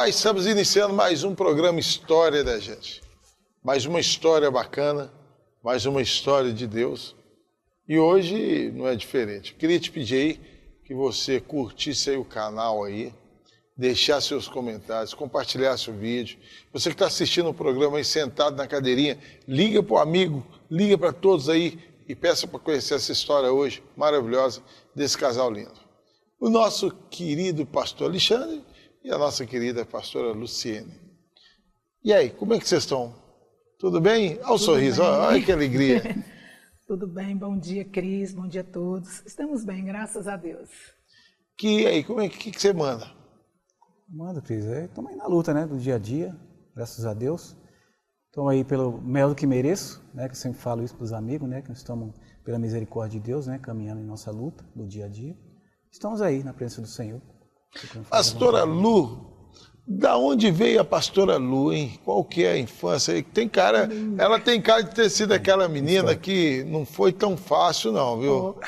paz, estamos iniciando mais um programa História da Gente. Mais uma história bacana, mais uma história de Deus. E hoje não é diferente. Eu queria te pedir aí que você curtisse aí o canal aí, deixar seus comentários, compartilhasse o vídeo. Você que está assistindo o programa aí sentado na cadeirinha, liga para o amigo, liga para todos aí e peça para conhecer essa história hoje maravilhosa desse casal lindo. O nosso querido pastor Alexandre e a nossa querida pastora Luciene. E aí, como é que vocês estão? Tudo bem? Olha o sorriso, olha que alegria. Tudo bem, bom dia, Cris, bom dia a todos. Estamos bem, graças a Deus. E aí, como é que você manda? Manda, Cris, estamos aí na luta, né, do dia a dia, graças a Deus. Estamos aí pelo melhor do que mereço, né, que eu sempre falo isso para os amigos, né, que nós estamos pela misericórdia de Deus, né, caminhando em nossa luta do dia a dia. Estamos aí na presença do Senhor. Pastora Lu, da onde veio a pastora Lu, hein? Qual que é a infância? Tem cara, ela tem cara de ter sido aquela menina que não foi tão fácil não, viu?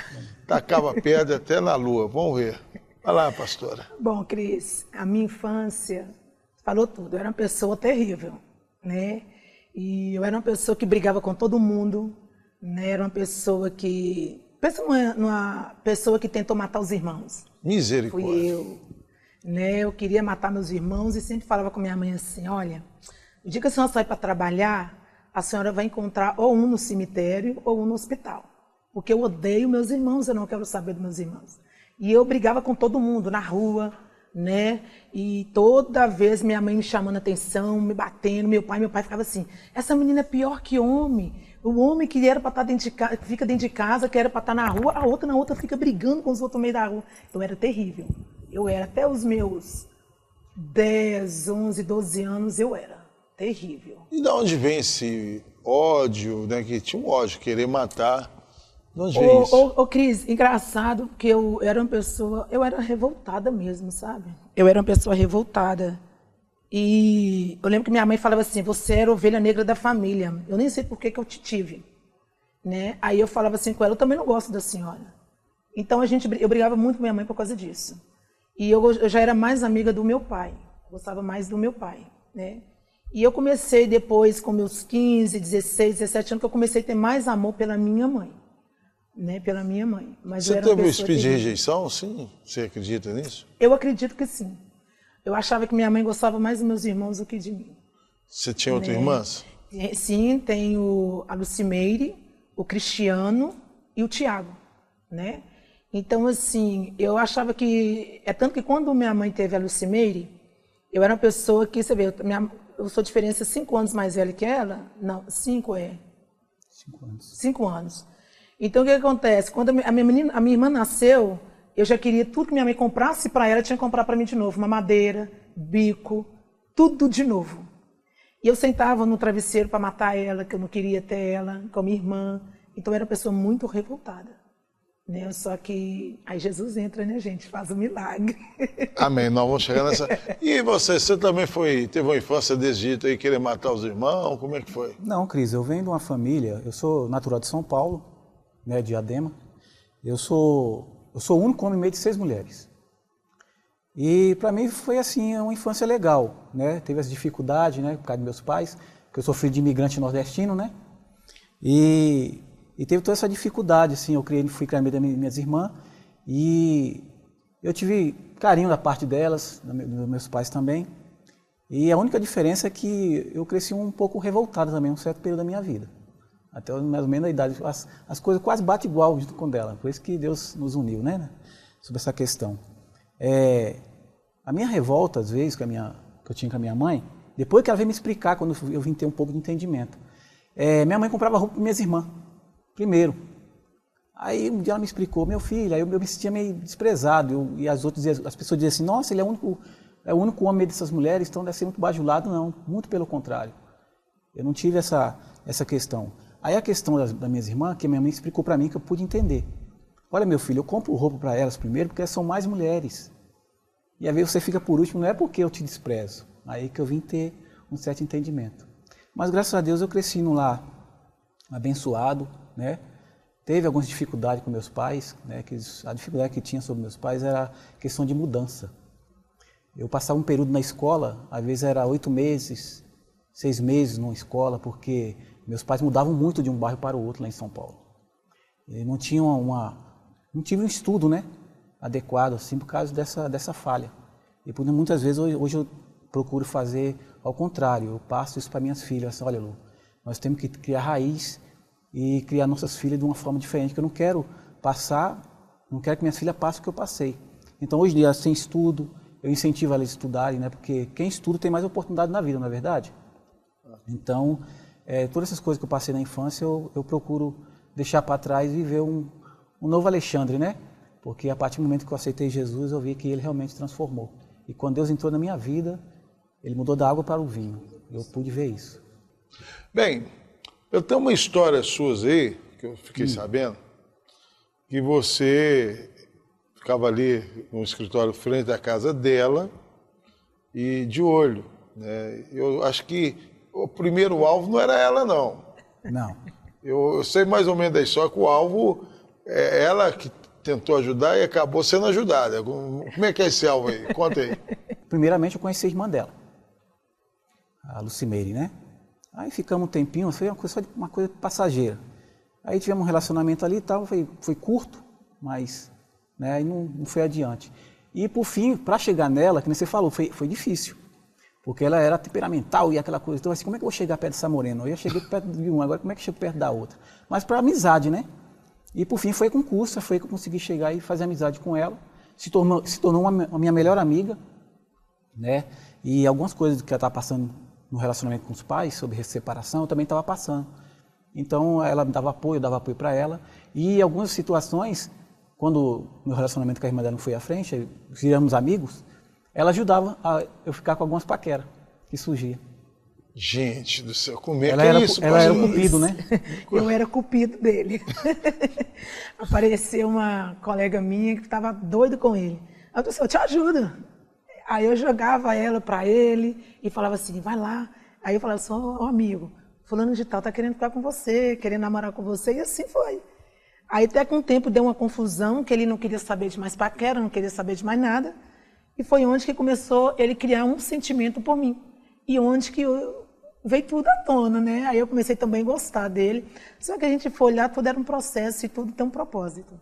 Tacava pedra até na lua, vamos ver. Vai lá, pastora. Bom, Cris, a minha infância falou tudo. Eu era uma pessoa terrível, né? E eu era uma pessoa que brigava com todo mundo, né? Era uma pessoa que... Pensa numa pessoa que tentou matar os irmãos. Misericórdia. Fui eu. Né? Eu queria matar meus irmãos e sempre falava com minha mãe assim, olha, o dia que a senhora sair para trabalhar, a senhora vai encontrar ou um no cemitério ou um no hospital. Porque eu odeio meus irmãos, eu não quero saber dos meus irmãos. E eu brigava com todo mundo na rua, né? E toda vez minha mãe me chamando a atenção, me batendo, meu pai ficava assim, essa menina é pior que homem. O homem que era para estar dentro de casa, fica dentro de casa, que era para estar na rua, a outra na outra fica brigando com os outros no meio da rua. Então era terrível. Eu era, até os meus 10, 11, 12 anos, eu era terrível. E de onde vem esse ódio, né? Que tinha um ódio, querer matar. De onde vem isso? Ô, Cris, engraçado que eu era uma pessoa, eu era revoltada mesmo, sabe? Eu era uma pessoa revoltada. E eu lembro que minha mãe falava assim, você era a ovelha negra da família. Eu nem sei por que eu te tive. Né? Aí eu falava assim com ela, eu também não gosto da senhora. Então eu brigava muito com minha mãe por causa disso. E eu já era mais amiga do meu pai, gostava mais do meu pai, né? E eu comecei depois, com meus 15, 16, 17 anos, que eu comecei a ter mais amor pela minha mãe, né? Pela minha mãe. Mas você teve um espírito de rejeição, sim? Você acredita nisso? Eu acredito que sim. Eu achava que minha mãe gostava mais dos meus irmãos do que de mim. Você tinha outras irmãs? Sim, tenho a Lucimeire, o Cristiano e o Tiago, né? Então, assim, eu achava que... É tanto que quando minha mãe teve a Lucimeire, eu era uma pessoa que, você vê, eu sou diferença 5 anos mais velha que ela. Não, 5 é. 5 anos. 5 anos. Então, o que acontece? Quando a minha irmã nasceu, eu já queria tudo que minha mãe comprasse para ela, tinha que comprar para mim de novo. Mamadeira, bico, tudo de novo. E eu sentava no travesseiro para matar ela, que eu não queria ter ela, com a minha irmã. Então, eu era uma pessoa muito revoltada. Né? Só que aí Jesus entra, né, gente? Faz um milagre. Amém, nós vamos chegar nessa... E você também teve uma infância desse jeito aí, querer matar os irmãos? Como é que foi? Não, Cris, eu venho de uma família, eu sou natural de São Paulo, né, de Diadema. Eu sou o único homem no meio de 6 mulheres. E para mim foi assim, uma infância legal, né? Teve as dificuldades, né, por causa dos meus pais, que eu sou filho de imigrante nordestino, né? E teve toda essa dificuldade, assim, eu fui criado das minhas irmãs e eu tive carinho da parte delas, dos meus pais também. E a única diferença é que eu cresci um pouco revoltado também, um certo período da minha vida. Até mais ou menos a idade, as coisas quase batem igual junto com dela, por isso que Deus nos uniu, né? Sobre essa questão. A minha revolta, às vezes, que eu tinha com a minha mãe, depois que ela veio me explicar, quando eu vim ter um pouco de entendimento, minha mãe comprava roupa para minhas irmãs. Primeiro. Aí um dia ela me explicou, meu filho, aí eu me sentia meio desprezado, e as pessoas diziam assim, nossa, ele é o único homem dessas mulheres, então deve ser muito bajulado. Não, muito pelo contrário. Eu não tive essa questão. Aí a questão das minhas irmãs, que minha mãe explicou para mim, que eu pude entender. Olha, meu filho, eu compro roupa para elas primeiro, porque elas são mais mulheres. E às vezes você fica por último, não é porque eu te desprezo. Aí que eu vim ter um certo entendimento. Mas graças a Deus eu cresci num lar abençoado, né? Teve algumas dificuldades com meus pais, né? A dificuldade que tinha sobre meus pais era a questão de mudança. Eu passava um período na escola, às vezes era 8 meses, 6 meses numa escola, porque meus pais mudavam muito de um bairro para o outro lá em São Paulo. E não tive um estudo, né, adequado, assim, por causa dessa falha. E muitas vezes hoje eu procuro fazer ao contrário, eu passo isso para minhas filhas, assim, olha, Lu, nós temos que criar raiz e criar nossas filhas de uma forma diferente, que eu não quero que minhas filhas passem o que eu passei. Então hoje em dia, sem estudo, eu incentivo elas a estudarem, né, porque quem estuda tem mais oportunidade na vida, não é verdade? Então, todas essas coisas que eu passei na infância, eu procuro deixar para trás e viver um novo Alexandre, né? Porque a partir do momento que eu aceitei Jesus, eu vi que ele realmente transformou. E quando Deus entrou na minha vida, ele mudou da água para o vinho. Eu pude ver isso. Bem, eu tenho uma história sua aí, que eu fiquei sabendo, que você ficava ali no escritório frente da casa dela e de olho, né? Eu acho que o primeiro alvo não era ela, não. Não. Eu sei mais ou menos da história que o alvo é ela que tentou ajudar e acabou sendo ajudada. Como é que é esse alvo aí? Conta aí. Primeiramente, eu conheci a irmã dela, a Lucimeire, né? Aí ficamos um tempinho, foi uma coisa passageira. Aí tivemos um relacionamento ali e tal, foi curto, mas né, aí não foi adiante. E por fim, para chegar nela, que nem você falou, foi difícil. Porque ela era temperamental e aquela coisa. Então, assim, como é que eu vou chegar perto dessa morena? Eu ia chegar perto de uma, agora como é que eu chego perto da outra? Mas para amizade, né? E por fim foi com curso, foi que eu consegui chegar e fazer amizade com ela. Se tornou uma minha melhor amiga, né? E algumas coisas que ela estava passando no relacionamento com os pais, sobre separação, eu também estava passando. Então ela me dava apoio, eu dava apoio para ela. E algumas situações, quando meu relacionamento com a irmã dela não foi à frente, viramos amigos, ela ajudava a eu ficar com algumas paqueras que surgiam. Gente do céu, como é ela que era, é isso? Ela era o cupido, né? Eu era cupido dele. Apareceu uma colega minha que estava doida com ele. Eu disse, eu te ajudo. Aí eu jogava ela para ele e falava assim, vai lá. Aí eu falava assim, ó amigo, fulano de tal tá querendo ficar com você, querendo namorar com você, e assim foi. Aí até com o tempo deu uma confusão, que ele não queria saber de mais paquera, não queria saber de mais nada. E foi onde que começou ele criar um sentimento por mim. E onde que veio tudo à tona, né? Aí eu comecei também a gostar dele. Só que a gente foi olhar, tudo era um processo e tudo tem um propósito.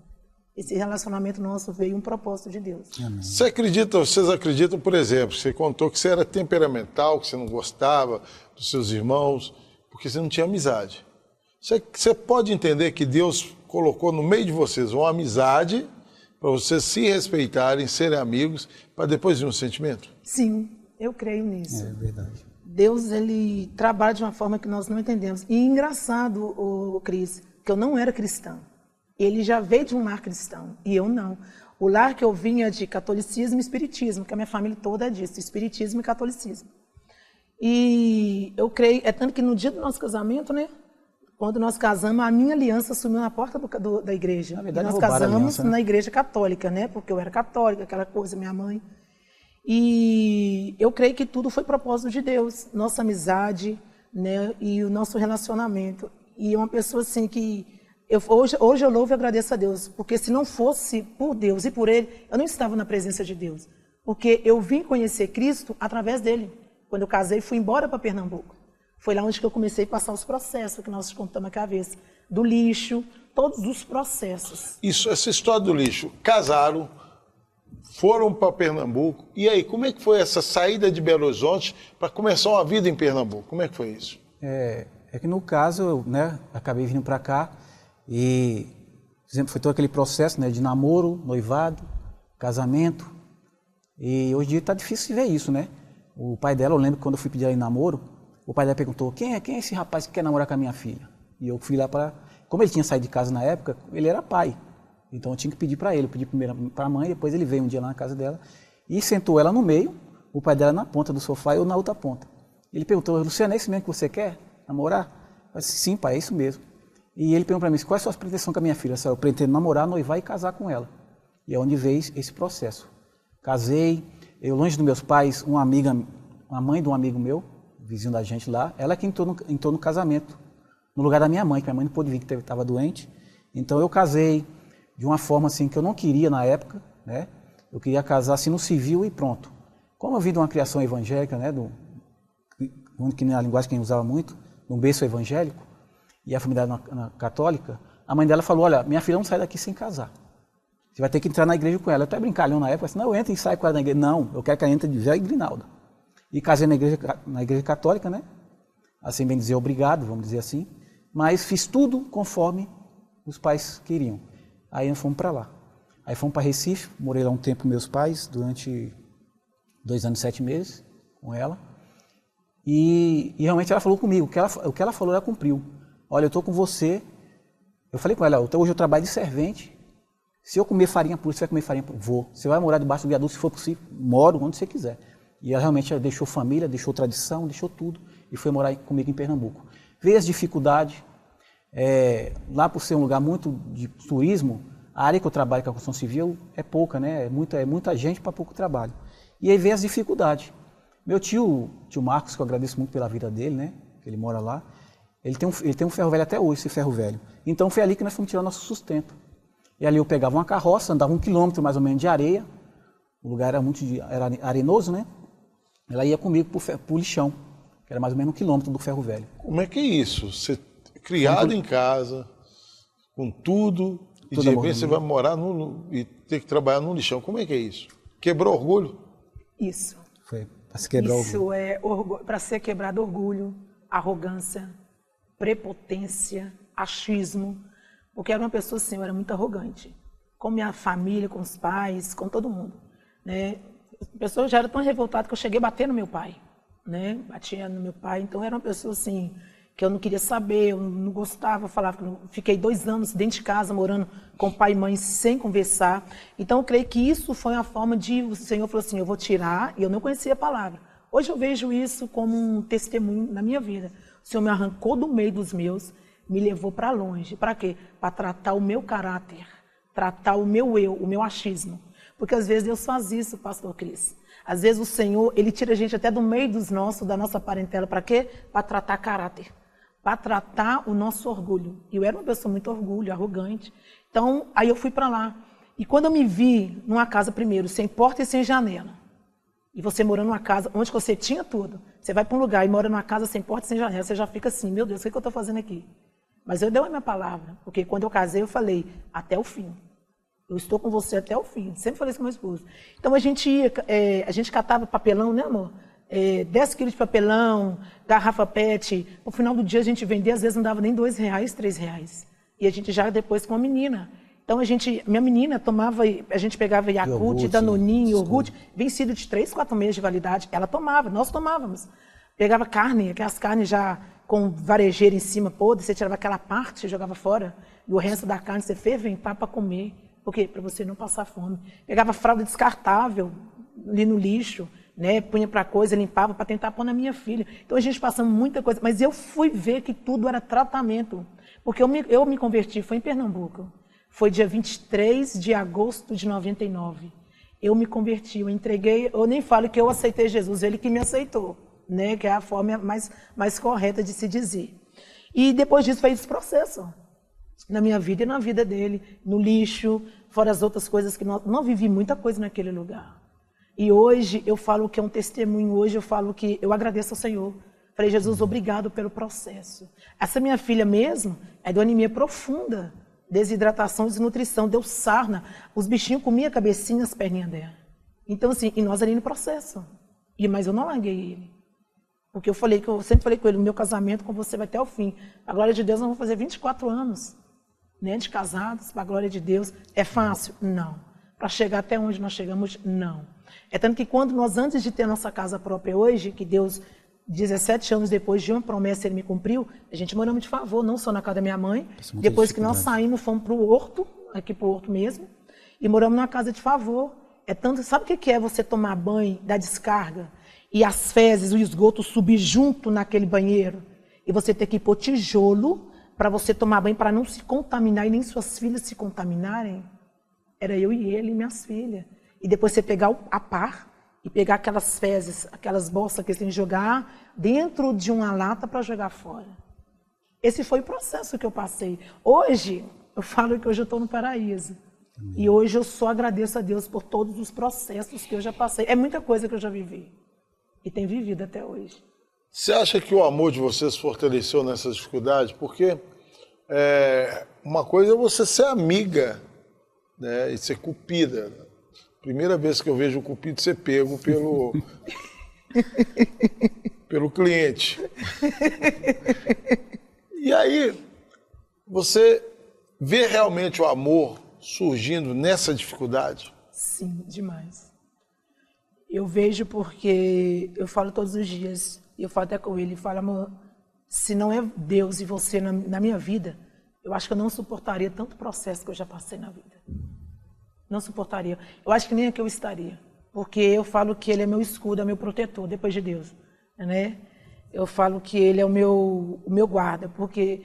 Esse relacionamento nosso veio um propósito de Deus. Vocês acreditam, por exemplo, você contou que você era temperamental, que você não gostava dos seus irmãos, porque você não tinha amizade. Você pode entender que Deus colocou no meio de vocês uma amizade para vocês se respeitarem, serem amigos, para depois vir um sentimento? Sim, eu creio nisso. É verdade. Deus, ele trabalha de uma forma que nós não entendemos. E engraçado, Cris, que eu não era cristã. Ele já veio de um lar cristão, e eu não. O lar que eu vinha de catolicismo e espiritismo, que a minha família toda é disso, espiritismo e catolicismo. E eu creio, é tanto que no dia do nosso casamento, né? Quando nós casamos, a minha aliança sumiu na porta da igreja. Na verdade, e nós roubaram a casamos aliança, né? na igreja católica, né? Porque eu era católica, aquela coisa, minha mãe. E eu creio que tudo foi propósito de Deus. Nossa amizade, né? E o nosso relacionamento. E uma pessoa assim que... Hoje eu louvo e agradeço a Deus. Porque se não fosse por Deus e por Ele, eu não estava na presença de Deus. Porque eu vim conhecer Cristo através dele. Quando eu casei, fui embora para Pernambuco. Foi lá onde que eu comecei a passar os processos que nós contamos aqui a vez. Do lixo, todos os processos. Essa história do lixo. Casaram, foram para Pernambuco. E aí, como é que foi essa saída de Belo Horizonte para começar uma vida em Pernambuco? Como é que foi isso? É que no caso, eu, né, acabei vindo para cá e, por exemplo, foi todo aquele processo, né, de namoro, noivado, casamento. E hoje em dia está difícil de ver isso, né? O pai dela, eu lembro que quando eu fui pedir ela em namoro, o pai dela perguntou, quem é esse rapaz que quer namorar com a minha filha? E eu fui lá para... Como ele tinha saído de casa na época, ele era pai. Então eu tinha que pedir para ele. Eu pedi primeiro para a mãe, depois ele veio um dia lá na casa dela e sentou ela no meio, o pai dela na ponta do sofá e eu na outra ponta. Ele perguntou, Luciana, é esse mesmo que você quer namorar? Eu disse, sim, pai, é isso mesmo. E ele perguntou para mim, qual é a sua pretensão com a minha filha? Eu pretendo namorar, noivar e casar com ela. E é onde veio esse processo. Casei, eu longe dos meus pais, uma mãe de um amigo meu, vizinho da gente lá, ela que entrou no casamento, no lugar da minha mãe, que minha mãe não pôde vir, que estava doente. Então eu casei de uma forma assim que eu não queria na época, né? Eu queria casar assim no civil e pronto. Como eu vim de uma criação evangélica, né, que na linguagem que a gente usava muito, num berço evangélico, e a família católica, a mãe dela falou, olha, minha filha não sai daqui sem casar. Você vai ter que entrar na igreja com ela. Eu até brincalhão na época, assim, não, eu entro e saio com ela na igreja. Não, eu quero que ela entre de Zé e Grinalda. E casei na igreja católica, né? Assim bem dizer, obrigado, vamos dizer assim. Mas fiz tudo conforme os pais queriam. Aí nós fomos para lá. Aí fomos para Recife, morei lá um tempo com meus pais, durante 2 anos e 7 meses com ela. E realmente ela falou comigo, o que ela falou, ela cumpriu. Olha, eu estou com você. Eu falei com ela, hoje eu trabalho de servente. Se eu comer farinha pura, você vai comer farinha pura? Vou. Você vai morar debaixo do viaduto, se for possível, moro onde você quiser. E ela realmente deixou família, deixou tradição, deixou tudo e foi morar comigo em Pernambuco. Veio as dificuldades, lá por ser um lugar muito de turismo, a área que eu trabalho, que é a construção civil, é pouca, né? É muita gente para pouco trabalho. E aí veio as dificuldades. Meu tio Marcos, que eu agradeço muito pela vida dele, né? Que ele mora lá, ele tem um ferro velho até hoje, esse ferro velho. Então foi ali que nós fomos tirar nosso sustento. E ali eu pegava uma carroça, andava 1 quilômetro mais ou menos de areia, o lugar era arenoso, né? Ela ia comigo pro lixão, que era mais ou menos 1 quilômetro do ferro velho. Como é que é isso? Você criado em casa, com tudo, e de repente você vai morar e ter que trabalhar no lixão. Como é que é isso? Quebrou orgulho? Isso. Foi para se quebrar isso orgulho. É para ser quebrado orgulho, arrogância, prepotência, achismo. Porque era uma pessoa assim, eu era muito arrogante. Com minha família, com os pais, com todo mundo. Né? A pessoa já era tão revoltada que eu cheguei a bater no meu pai. Né? Batia no meu pai. Então era uma pessoa assim, que eu não queria saber, eu não gostava, eu falava que fiquei 2 anos dentro de casa, morando com pai e mãe, sem conversar. Então eu creio que isso foi uma forma de, o Senhor falou assim, eu vou tirar, e eu não conhecia a palavra. Hoje eu vejo isso como um testemunho na minha vida. O Senhor me arrancou do meio dos meus, me levou para longe. Para quê? Para tratar o meu caráter, tratar o meu eu, o meu achismo. Porque às vezes Deus faz isso, pastor Cris. Às vezes o Senhor, Ele tira a gente até do meio dos nossos, da nossa parentela. Para quê? Para tratar caráter. Para tratar o nosso orgulho. E eu era uma pessoa muito orgulho, arrogante. Então, aí eu fui para lá. E quando eu me vi numa casa primeiro, sem porta e sem janela, e você morando numa casa onde você tinha tudo, você vai para um lugar e mora numa casa sem porta e sem janela, você já fica assim, meu Deus, o que eu estou fazendo aqui? Mas eu dei a minha palavra, porque quando eu casei eu falei, até o fim. Eu estou com você até o fim. Sempre falei isso com meu esposo. Então a gente ia, a gente catava papelão, né amor? 10 quilos de papelão, garrafa PET. No final do dia a gente vendia, às vezes não dava nem R$2, R$3. E a gente já depois com a menina. Então minha menina tomava, a gente pegava Yakult, Danoninho, iogurte, vencido de 3, 4 meses de validade. Ela tomava, nós tomávamos. Pegava carne, aquelas carnes já com varejeira em cima, podre, você tirava aquela parte e jogava fora. E o resto da carne você ferventar para comer. Por quê? Para você não passar fome. Pegava fralda descartável ali no lixo, né? Punha para coisa, limpava para tentar pôr na minha filha. Então a gente passando muita coisa. Mas eu fui ver que tudo era tratamento. Porque eu me converti, foi em Pernambuco. Foi dia 23 de agosto de 99. Eu me converti, eu entreguei, eu nem falo que eu aceitei Jesus, ele que me aceitou, né? Que é a forma mais correta de se dizer. E depois disso fez esse processo. Na minha vida e na vida dele, no lixo, fora as outras coisas que não vivi muita coisa naquele lugar. E hoje eu falo que é um testemunho, hoje eu falo que eu agradeço ao Senhor. Falei, Jesus, obrigado pelo processo. Essa minha filha mesmo é de uma anemia profunda, desidratação, desnutrição, deu sarna, os bichinhos comiam a cabecinha, as perninhas dela. Então assim, e nós ali no processo. Mas eu não larguei ele. Porque eu sempre falei com ele, o meu casamento com você vai até o fim. A glória de Deus, nós vamos fazer 24 anos. Né, de casados, para a glória de Deus. É fácil? Não. Para chegar até onde nós chegamos? Não. É tanto que quando nós, antes de ter nossa casa própria hoje, que Deus, 17 anos depois de uma promessa, Ele me cumpriu, a gente moramos de favor, não só na casa da minha mãe, depois que nós saímos, fomos para o Horto, aqui para o Horto mesmo, e moramos numa casa de favor. É tanto, sabe o que é você tomar banho, dar descarga, e as fezes, o esgoto subir junto naquele banheiro, e você ter que pôr tijolo, para você tomar banho, para não se contaminar e nem suas filhas se contaminarem, era eu e ele e minhas filhas. E depois você pegar a par e pegar aquelas fezes, aquelas bolsas que você tem que jogar dentro de uma lata para jogar fora. Esse foi o processo que eu passei. Hoje, eu falo que hoje eu estou no paraíso. E hoje eu só agradeço a Deus por todos os processos que eu já passei. É muita coisa que eu já vivi. E tenho vivido até hoje. Você acha que o amor de vocês fortaleceu nessa dificuldade? Porque uma coisa é você ser amiga, né, e ser cupida. Primeira vez que eu vejo o cupido ser pego pelo cliente. E aí, você vê realmente o amor surgindo nessa dificuldade? Sim, demais. Eu vejo porque eu falo todos os dias, eu falo até com ele, falo, amor, se não é Deus e você na minha vida, eu acho que eu não suportaria tanto processo que eu já passei na vida. Não suportaria. Eu acho que nem aqui eu estaria. Porque eu falo que ele é meu escudo, é meu protetor, depois de Deus. Né? Eu falo que ele é o meu guarda, porque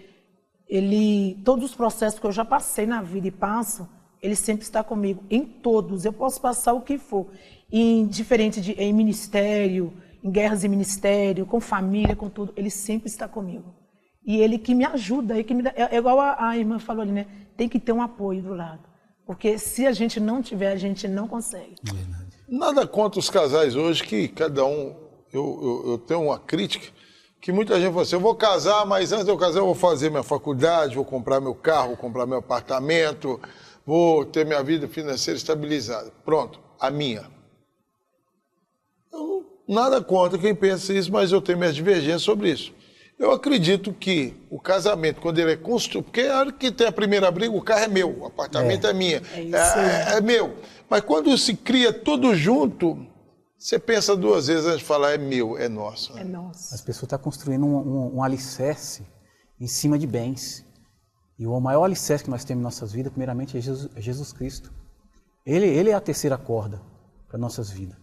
todos os processos que eu já passei na vida e passo, ele sempre está comigo. Em todos, eu posso passar o que for. Em ministério, em guerras em ministério, com família, com tudo, ele sempre está comigo. E ele que me ajuda, ele que me dá, é igual a irmã falou ali, né? Tem que ter um apoio do lado. Porque se a gente não tiver, a gente não consegue. Nada contra os casais hoje, que cada um... Eu tenho uma crítica, que muita gente fala assim, eu vou casar, mas antes de eu casar eu vou fazer minha faculdade, vou comprar meu carro, vou comprar meu apartamento, vou ter minha vida financeira estabilizada. Pronto, a minha. Nada contra quem pensa isso, mas eu tenho minhas divergências sobre isso. Eu acredito que o casamento, quando ele é construído... Porque a hora que tem a primeira briga, o carro é meu, o apartamento é minha, é meu. Mas quando se cria tudo junto, você pensa duas vezes antes de falar, é meu, é nosso. Né? É nosso. As pessoas estão construindo um alicerce em cima de bens. E o maior alicerce que nós temos em nossas vidas, primeiramente, é Jesus Cristo. Ele é a terceira corda para nossas vidas.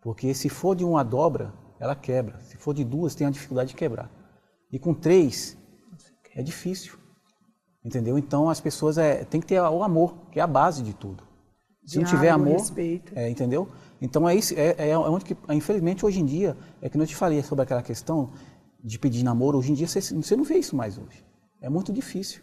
Porque se for de uma dobra, ela quebra. Se for de duas, tem a dificuldade de quebrar. E com três, é difícil. Entendeu? Então as pessoas têm que ter o amor, que é a base de tudo. Se não tiver amor, respeito. Entendeu? Então é isso, onde que, infelizmente, hoje em dia, é que eu te falei sobre aquela questão de pedir namoro, hoje em dia você não vê isso mais hoje. É muito difícil.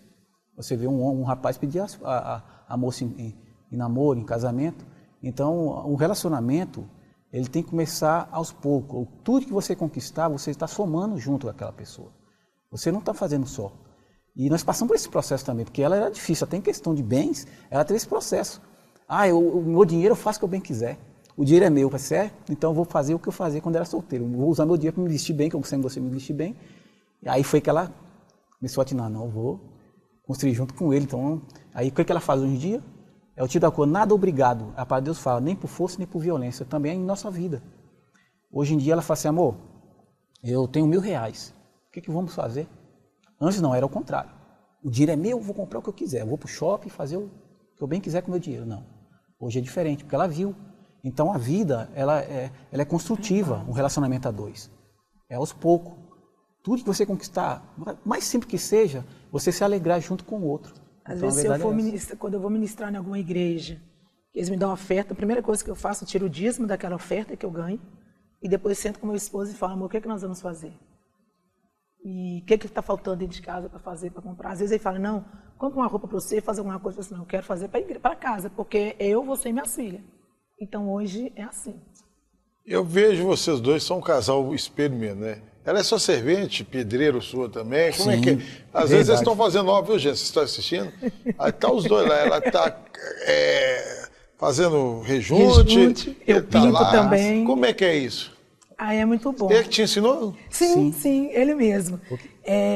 Você vê um rapaz pedir a moça em namoro, em casamento. Então, o relacionamento, ele tem que começar aos poucos. Tudo que você conquistar, você está somando junto com aquela pessoa. Você não está fazendo só. E nós passamos por esse processo também, porque ela era difícil, até em questão de bens, ela teve esse processo. O meu dinheiro eu faço o que eu bem quiser. O dinheiro é meu, vai ser? Então eu vou fazer o que eu fazia quando era solteiro. Eu vou usar meu dinheiro para me vestir bem, que eu sempre gostei de me vestir bem. E aí foi que ela começou a atinar, não, eu vou construir junto com ele. Então, aí o que ela faz hoje em dia? É o tio da cor, nada obrigado. A palavra de Deus fala, nem por força, nem por violência, também é em nossa vida. Hoje em dia ela fala assim, amor, eu tenho R$1.000, o que vamos fazer? Antes não, era o contrário. O dinheiro é meu, eu vou comprar o que eu quiser, eu vou para o shopping fazer o que eu bem quiser com o meu dinheiro. Não, hoje é diferente, porque ela viu. Então a vida, ela é construtiva, um relacionamento a dois. É aos poucos. Tudo que você conquistar, mais simples que seja, você se alegrar junto com o outro. Às então, vezes, quando eu vou ministrar em alguma igreja, eles me dão uma oferta, a primeira coisa que eu faço, eu tiro o dízimo daquela oferta que eu ganho, e depois sento com meu esposo e falo, amor, o que é que nós vamos fazer? E o que está faltando dentro de casa para fazer, para comprar? Às vezes ele fala, não, compra uma roupa para você, fazer alguma coisa. Eu falo, não, eu quero fazer para casa, porque eu, você e minhas filhas. Então hoje é assim. Eu vejo vocês dois, são um casal espelho mesmo, né? Ela é sua servente, pedreiro sua também. Como é que é? Às vezes eles estão fazendo ó, viu, gente? Vocês estão assistindo? Aí tá os dois lá, ela está fazendo rejunte. Eu pinto lá também. Como é que é isso? É muito bom. Ele que te ensinou? Sim, ele mesmo.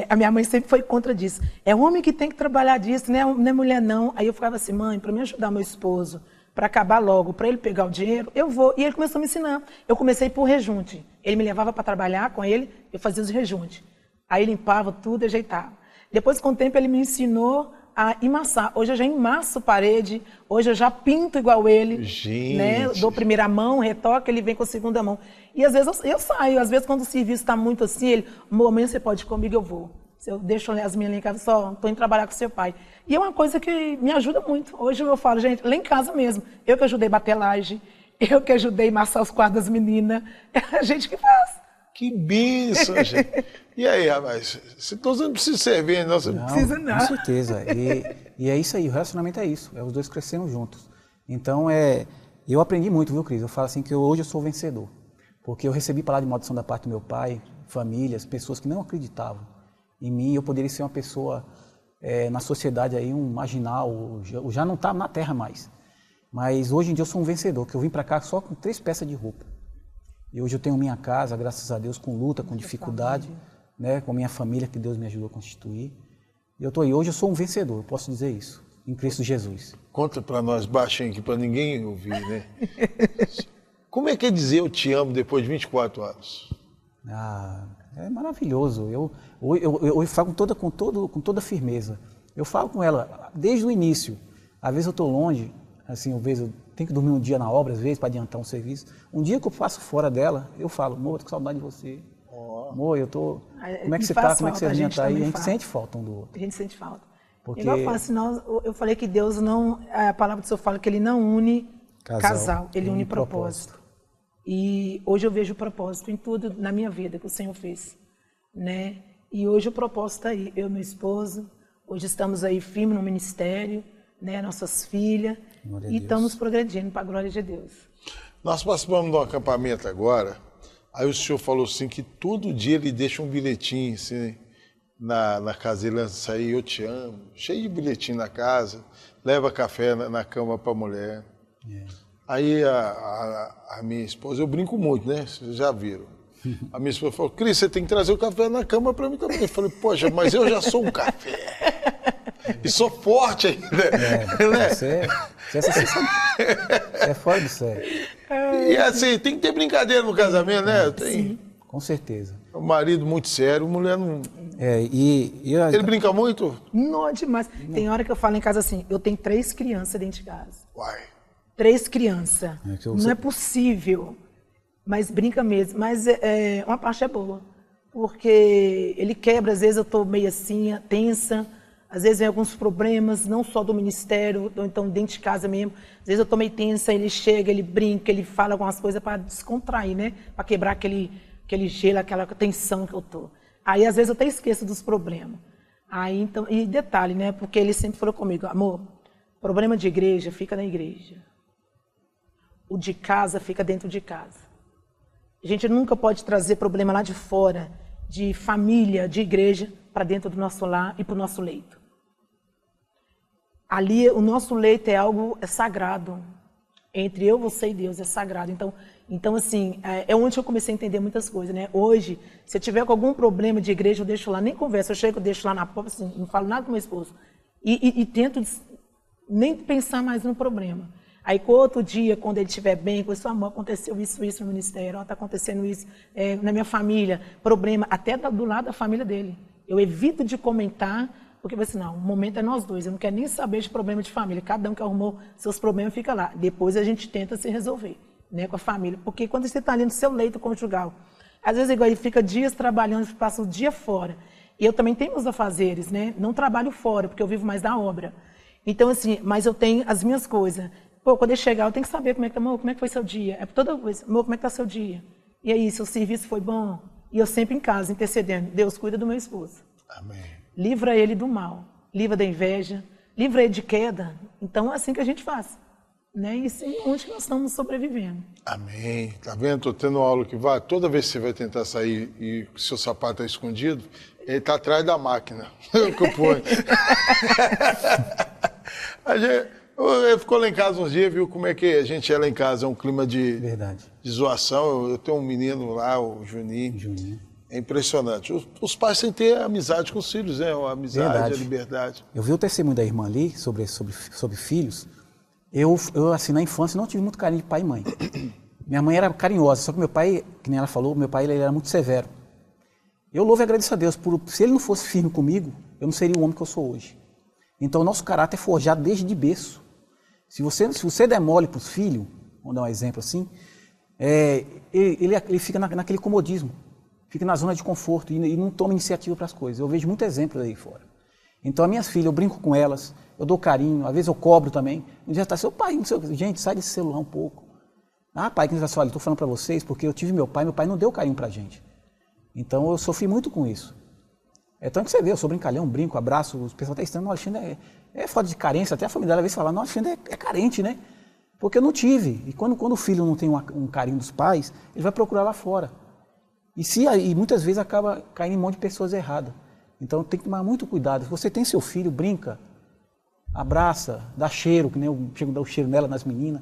A minha mãe sempre foi contra disso. É homem que tem que trabalhar disso, não é mulher não. Aí eu ficava assim, mãe, para me ajudar meu esposo, para acabar logo, para ele pegar o dinheiro, eu vou. E ele começou a me ensinar. Eu comecei por rejunte. Ele me levava para trabalhar com ele, eu fazia os rejuntes. Aí limpava tudo, ajeitava. Depois, com o tempo, ele me ensinou a emassar. Hoje eu já emasso parede, hoje eu já pinto igual ele. Gente. Né? Dou primeira mão, retoca, ele vem com a segunda mão. E às vezes eu saio, às vezes quando o serviço está muito assim, ele, amor, amanhã você pode ir comigo, eu vou. Eu deixo as minhas lá em casa, só estou indo trabalhar com seu pai. E é uma coisa que me ajuda muito. Hoje eu falo, gente, lá em casa mesmo, eu que ajudei a bater laje, eu que ajudei a amassar os quadros das meninas, é a gente que faz. Que bênção, gente. E aí, rapaz? Você não precisa servir, não. Você não precisa, não. Com certeza. E é isso aí, o relacionamento é isso. É os dois crescendo juntos. Então, eu aprendi muito, viu, Cris? Eu falo assim que hoje eu sou vencedor. Porque eu recebi palavra de maldição da parte do meu pai, famílias, pessoas que não acreditavam em mim. Eu poderia ser uma pessoa na sociedade aí, um marginal, eu já não estava na terra mais. Mas hoje em dia eu sou um vencedor, que eu vim para cá só com 3 peças de roupa. E hoje eu tenho minha casa, graças a Deus, com luta, com dificuldade, né, com minha família que Deus me ajudou a constituir. E eu estou aí. Hoje eu sou um vencedor, eu posso dizer isso, em Cristo Jesus. Conta para nós baixinho aqui, para ninguém ouvir, né? Como é que é dizer eu te amo depois de 24 anos? É maravilhoso. Eu falo com toda firmeza. Eu falo com ela desde o início. Às vezes eu estou longe, assim, às vezes eu tenho que dormir um dia na obra, às vezes, para adiantar um serviço. Um dia que eu passo fora dela, eu falo, amor, eu tô com saudade de você. Amor, eu tô... Como é que você tá? Como é que você tá aí? A gente sente falta um do outro. A gente sente falta. Porque... Igual eu falo assim, eu falei que Deus não... A palavra do Senhor fala que Ele não une casal, Ele une propósito. E hoje eu vejo o propósito em tudo na minha vida que o Senhor fez, né? E hoje o propósito está aí, eu e meu esposo, hoje estamos aí firmes no ministério, né? Nossas filhas, e estamos progredindo para a glória de Deus. Nós participamos de um acampamento agora, aí o senhor falou assim que todo dia ele deixa um bilhetinho assim, na casa dele antes de sair, eu te amo, cheio de bilhetinho na casa, leva café na cama para a mulher. Aí a minha esposa, eu brinco muito, né? Vocês já viram. A minha esposa falou, Cris, você tem que trazer o café na cama para mim também. Eu falei, poxa, mas eu já sou um café. E sou forte ainda. Né? Você é fora do sério. E assim, tem que ter brincadeira no casamento, né? Sim, com certeza. O marido muito sério, a mulher não... Ele brinca muito? Não, demais. Tem hora que eu falo em casa assim, eu tenho 3 crianças dentro de casa. Uai. 3 crianças. Não é possível. Mas brinca mesmo. Mas uma parte é boa. Porque ele quebra, às vezes eu estou meio assim, tensa. Às vezes vem alguns problemas, não só do ministério, ou então dentro de casa mesmo. Às vezes eu estou meio tensa, ele chega, ele brinca, ele fala algumas coisas para descontrair, né? Para quebrar aquele gelo, aquela tensão que eu estou. Aí às vezes eu até esqueço dos problemas. Aí, então, e detalhe, né? Porque ele sempre falou comigo, amor, problema de igreja fica na igreja. O de casa fica dentro de casa. A gente nunca pode trazer problema lá de fora, de família, de igreja, para dentro do nosso lar e para o nosso leito. Ali, o nosso leito é algo sagrado. Entre eu, você e Deus, é sagrado. Então assim, é onde eu comecei a entender muitas coisas, né? Hoje, se eu tiver com algum problema de igreja, eu deixo lá, nem converso, eu chego, eu deixo lá na porta, assim, não falo nada com meu esposo. E tento nem pensar mais no problema. Aí, outro dia, quando ele estiver bem, com isso, amor, aconteceu isso no ministério, está acontecendo isso na minha família, problema, até do lado da família dele. Eu evito de comentar, porque assim, não, o momento é nós dois, eu não quero nem saber de problema de família, cada um que arrumou seus problemas fica lá. Depois a gente tenta se resolver, né, com a família, porque quando você está ali no seu leito conjugal, às vezes igual ele fica dias trabalhando, passa o dia fora. E eu também tenho os afazeres, né, não trabalho fora, porque eu vivo mais da obra. Então assim, mas eu tenho as minhas coisas. Pô, quando ele chegar, eu tenho que saber como é que tá, amor, como é que foi seu dia? É toda coisa, amor, como é que tá seu dia? E aí, seu serviço foi bom? E eu sempre em casa, intercedendo. Deus cuida do meu esposo. Amém. Livra ele do mal, livra da inveja, livra ele de queda. Então, é assim que a gente faz. Né? E sim, onde que nós estamos sobrevivendo. Amém. Tá vendo? Estou tendo uma aula que vai, toda vez que você vai tentar sair e o seu sapato está escondido, ele está atrás da máquina. Eu ficou lá em casa uns dias, viu como é que a gente é lá em casa, é um clima de zoação. Eu tenho um menino lá, o Juninho. É impressionante. Os pais têm que ter amizade com os filhos, né? A amizade, a liberdade. Eu vi o testemunho da irmã ali sobre filhos. Eu, assim, na infância, não tive muito carinho de pai e mãe. Minha mãe era carinhosa, só que meu pai, que nem ela falou, meu pai ele era muito severo. Eu louvo e agradeço a Deus, se ele não fosse firme comigo, eu não seria o homem que eu sou hoje. Então, o nosso caráter é forjado desde de berço. Se você der mole para os filhos, vamos dar um exemplo assim, ele fica naquele comodismo, fica na zona de conforto e não toma iniciativa para as coisas. Eu vejo muitos exemplos aí fora. Então, as minhas filhas, eu brinco com elas, eu dou carinho, às vezes eu cobro também. Um dia está, seu pai, não sei, gente, sai desse celular um pouco. Ah, pai, que olha, estou falando para vocês porque eu tive meu pai não deu carinho para a gente. Então eu sofri muito com isso. É tanto que você vê, eu sou brincalhão, brinco, abraço, os pessoal até estranham, o Alexandre é falta de carência, até a família às vezes fala, não, o Alexandre é carente, né? Porque eu não tive. E quando o filho não tem um carinho dos pais, ele vai procurar lá fora. E muitas vezes acaba caindo em mão de pessoas erradas. Então tem que tomar muito cuidado. Se você tem seu filho, brinca, abraça, dá cheiro, que nem eu chego a dar o cheiro nela, nas meninas.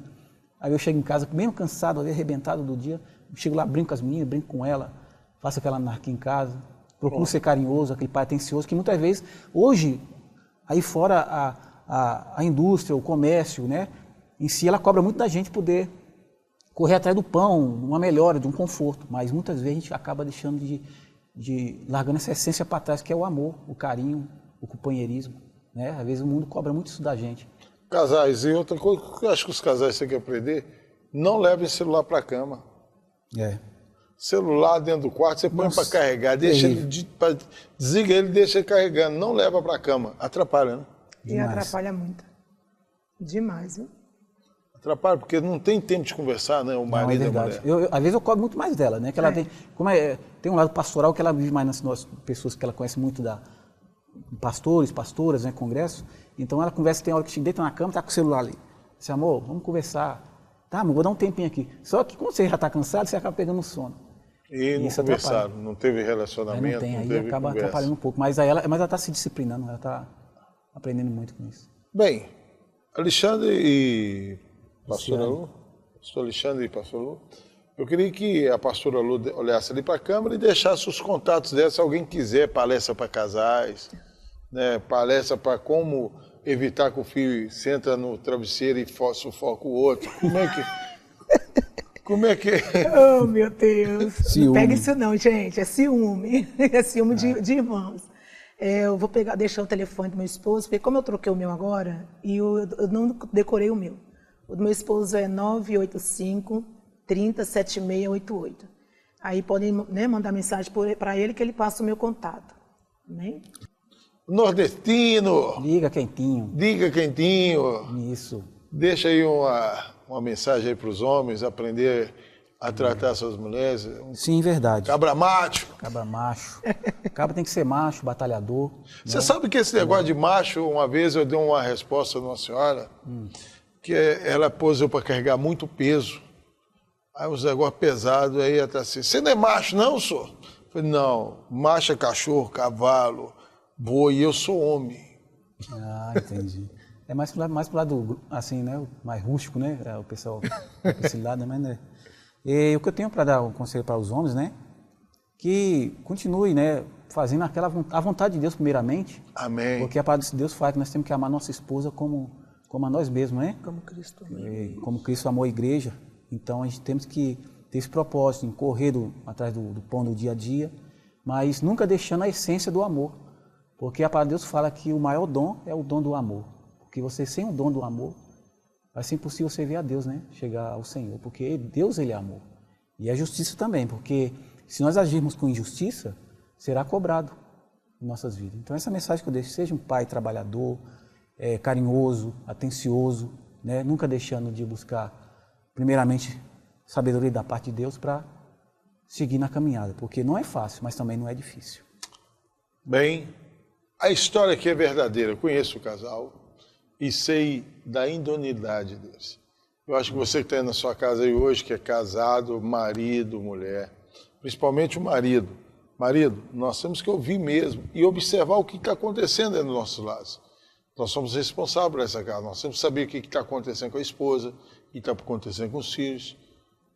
Aí eu chego em casa, mesmo cansado, arrebentado do dia, chego lá, brinco com as meninas, brinco com ela, faço aquela anarquia em casa, procuro ser carinhoso, aquele pai atencioso, que muitas vezes, hoje, aí fora a indústria, o comércio, né, em si, ela cobra muito da gente poder correr atrás do pão, uma melhora, de um conforto, mas muitas vezes a gente acaba deixando largando essa essência para trás, que é o amor, o carinho, o companheirismo, né? Às vezes o mundo cobra muito isso da gente. Casais, e outra coisa que eu acho que os casais têm que aprender, não levem celular para a cama. Celular dentro do quarto, você põe para carregar, desliga ele, deixa ele carregando, não leva para a cama. Atrapalha, né? E atrapalha muito. Demais, viu? Atrapalha, porque não tem tempo de conversar, né? O marido e a mulher. Às vezes eu cobro muito mais dela, né? Que ela tem um lado pastoral que ela vive mais nas pessoas que ela conhece muito pastores, pastoras, né? Congresso. Então ela conversa, tem hora que deita na cama, tá com o celular ali. Diz, amor, vamos conversar. Tá, amor, vou dar um tempinho aqui. Só que quando você já está cansado, você acaba pegando sono. E não conversaram, não teve relacionamento, não tem, aí teve acaba conversa. atrapalhando um pouco. Mas ela está se disciplinando, ela está aprendendo muito com isso. Bem, Alexandre e Pastora Lu, pastor Alexandre e Pastor Lu, eu queria que a Pastora Lu olhasse ali para a câmera e deixasse os contatos dela, se alguém quiser palestra para casais, né, palestra para como evitar que o filho senta no travesseiro e sufoca o outro. Como é que... Oh, meu Deus. Ciúme. Não pega isso não, gente. É ciúme. É ciúme de irmãos. Eu vou deixar o telefone do meu esposo, porque como eu troquei o meu agora, e eu não decorei o meu. O do meu esposo é 985-307688. Aí podem, né, mandar mensagem para ele que ele passa o meu contato. Amém? Nordestino! Liga quentinho. Diga quentinho! Isso. Deixa aí uma mensagem aí para os homens, aprender a tratar suas mulheres. Sim, verdade. Cabra macho. Cabra macho. Cabra tem que ser macho, batalhador. Você sabe que esse negócio de macho, uma vez eu dei uma resposta de uma senhora, que ela pôs eu para carregar muito peso. Aí os negócios pesados, aí ela tá assim, você não é macho não, senhor? Eu falei, não, macho é cachorro, cavalo, boi, eu sou homem. Ah, entendi. É mais pro lado, assim, né, mais rústico, né, o pessoal, esse lado, mas, né. E o que eu tenho para dar um conselho para os homens, né, que continue, né, fazendo a vontade de Deus primeiramente. Amém. Porque a palavra de Deus fala que nós temos que amar nossa esposa como a nós mesmos, né? Como Cristo amou. Como Cristo amou a igreja. Então a gente temos que ter esse propósito, em correr atrás do pão do dia a dia, mas nunca deixando a essência do amor. Porque a palavra de Deus fala que o maior dom é o dom do amor. Porque você sem o dom do amor, vai ser impossível você ver a Deus, né? Chegar ao Senhor. Porque Deus, Ele é amor. E é justiça também, porque se nós agirmos com injustiça, será cobrado em nossas vidas. Então essa mensagem que eu deixo, seja um pai trabalhador, carinhoso, atencioso, né? Nunca deixando de buscar, primeiramente, sabedoria da parte de Deus para seguir na caminhada. Porque não é fácil, mas também não é difícil. Bem, a história aqui é verdadeira. Eu conheço o casal e sei da idoneidade deles. Eu acho que você que está aí na sua casa aí hoje, que é casado, marido, mulher, principalmente o marido. Marido, nós temos que ouvir mesmo e observar o que está acontecendo aí nos nossos lados. Nós somos responsáveis por essa casa, nós temos que saber o que está acontecendo com a esposa, o que está acontecendo com os filhos.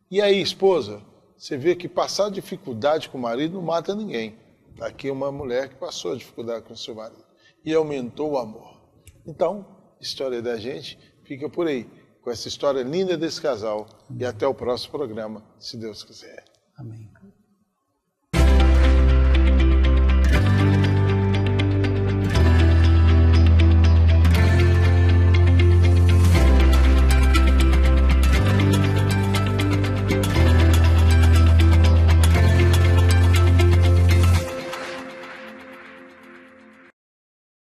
E aí, esposa, você vê que passar dificuldade com o marido não mata ninguém. Aqui é uma mulher que passou a dificuldade com o seu marido e aumentou o amor. Então, a história da gente fica por aí, com essa história linda desse casal. E até o próximo programa, se Deus quiser. Amém.